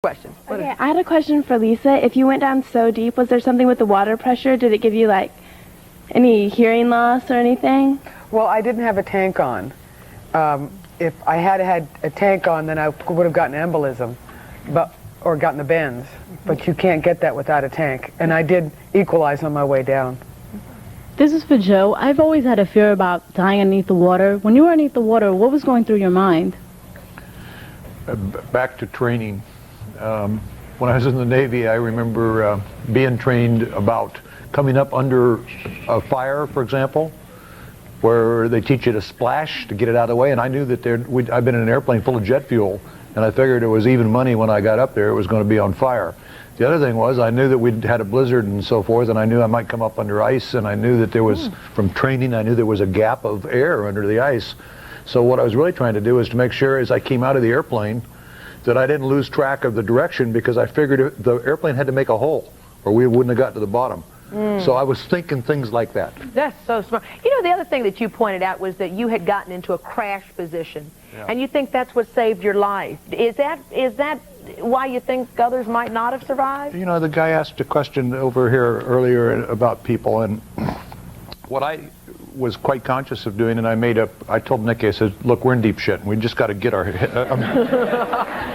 Question. Okay, I had a question for Lisa. If you went down so deep, was there something with the water pressure? Did it give you, like, any hearing loss or anything? Well, I didn't have a tank on. If I had had a tank on, then I would have gotten embolism, or gotten the bends. But you can't get that without a tank. And I did equalize on my way down. This is for Joe. I've always had a fear about dying underneath the water. When you were underneath the water, what was going through your mind? Back to training. When I was in the Navy, I remember being trained about coming up under a fire, for example, where they teach you to splash to get it out of the way. And I knew that I've been in an airplane full of jet fuel, and I figured it was even money when I got up there. It was going to be on fire. The other thing was I knew that we'd had a blizzard and so forth, and I knew I might come up under ice, and I knew that there was, from training, I knew there was a gap of air under the ice. So what I was really trying to do is to make sure as I came out of the airplane that I didn't lose track of the direction, because I figured the airplane had to make a hole or we wouldn't have got to the bottom. So I was thinking things like that. That's so smart. You know, the other thing that you pointed out was that you had gotten into a crash position, and you think that's what saved your life. Is that why you think others might not have survived? You know, the guy asked a question over here earlier about people, and what I was quite conscious of doing, and I told Nikki, I said, look, we're in deep shit, and we just got to get our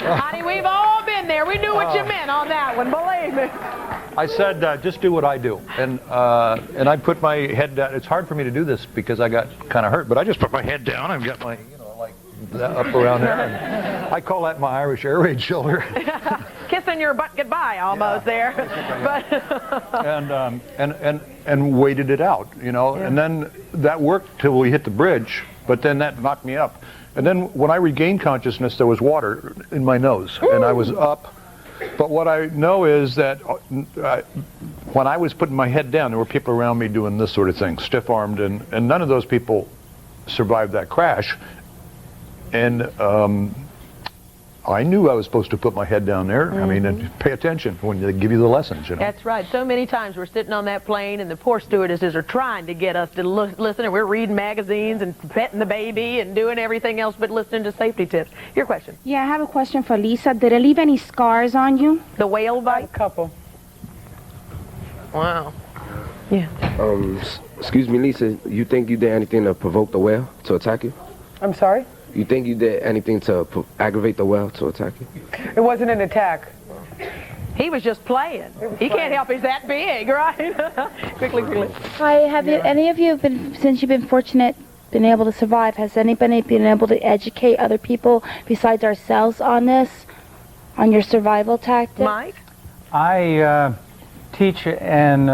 Honey, we've all been there. We knew what you meant on that one, believe me. I said, just do what I do. And I put my head down. It's hard for me to do this because I got kind of hurt, but I just put my head down. I've got my, like up around there. And I call that my Irish air raid shoulder. Kissing your butt goodbye almost there. And waited it out, and then that worked till we hit the bridge, but then that knocked me up. And then when I regained consciousness, there was water in my nose, and I was up. But what I know is that when I was putting my head down, there were people around me doing this sort of thing, stiff-armed, and none of those people survived that crash. And I knew I was supposed to put my head down there. I mean, and pay attention when they give you the lessons, That's right. So many times we're sitting on that plane and the poor stewardesses are trying to get us to listen, and we're reading magazines and petting the baby and doing everything else but listening to safety tips. Your question? Yeah, I have a question for Lisa. Did it leave any scars on you? The whale bite? A couple. Wow. Yeah. Excuse me, Lisa, you think you did anything to provoke the whale to attack you? I'm sorry? You think you did anything to aggravate the whale to attack you? It wasn't an attack. He was just playing. He can't help he's that big, right? quickly. Hi, have you, any of you, since you've been fortunate, been able to survive, has anybody been able to educate other people besides ourselves on this, on your survival tactics? Mike? I teach an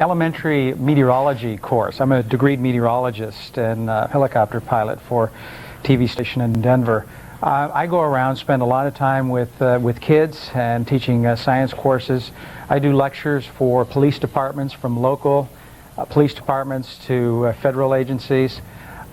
elementary meteorology course. I'm a degreed meteorologist and helicopter pilot for TV station in Denver. I go around, spend a lot of time with kids and teaching science courses. I do lectures for police departments, from local police departments to federal agencies.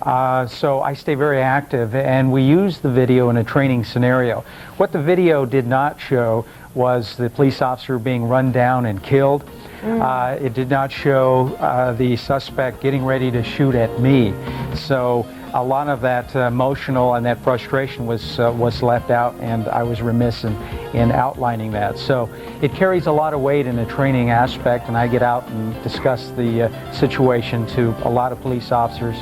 So I stay very active, and we use the video in a training scenario. What the video did not show was the police officer being run down and killed. It did not show the suspect getting ready to shoot at me. So a lot of that emotional and that frustration was left out, and I was remiss in outlining that. So it carries a lot of weight in the training aspect, and I get out and discuss the situation to a lot of police officers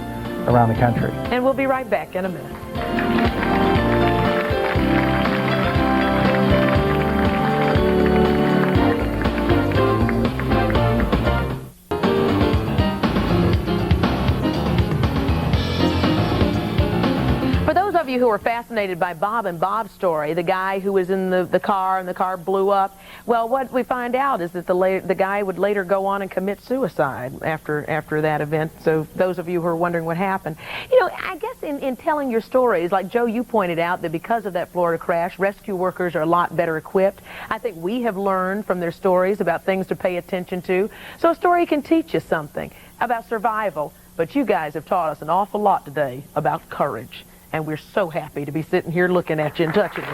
around the country. And we'll be right back in a minute. Who are fascinated by Bob and Bob's story, the guy who was in the car and the car blew up. Well, what we find out is that the guy would later go on and commit suicide after that event. So those of you who are wondering what happened, I guess in telling your stories, like Joe, you pointed out that because of that Florida crash, rescue workers are a lot better equipped. I think we have learned from their stories about things to pay attention to. So a story can teach you something about survival, but you guys have taught us an awful lot today about courage. And we're so happy to be sitting here looking at you and touching you.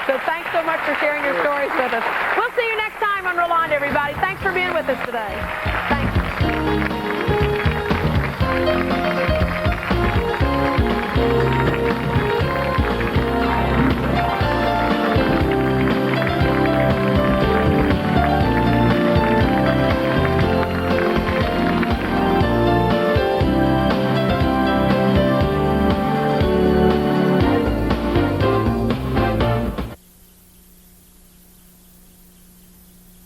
So thanks so much for sharing your stories with us. We'll see you next time on Rolonda, everybody. Thanks for being with us today. Thanks.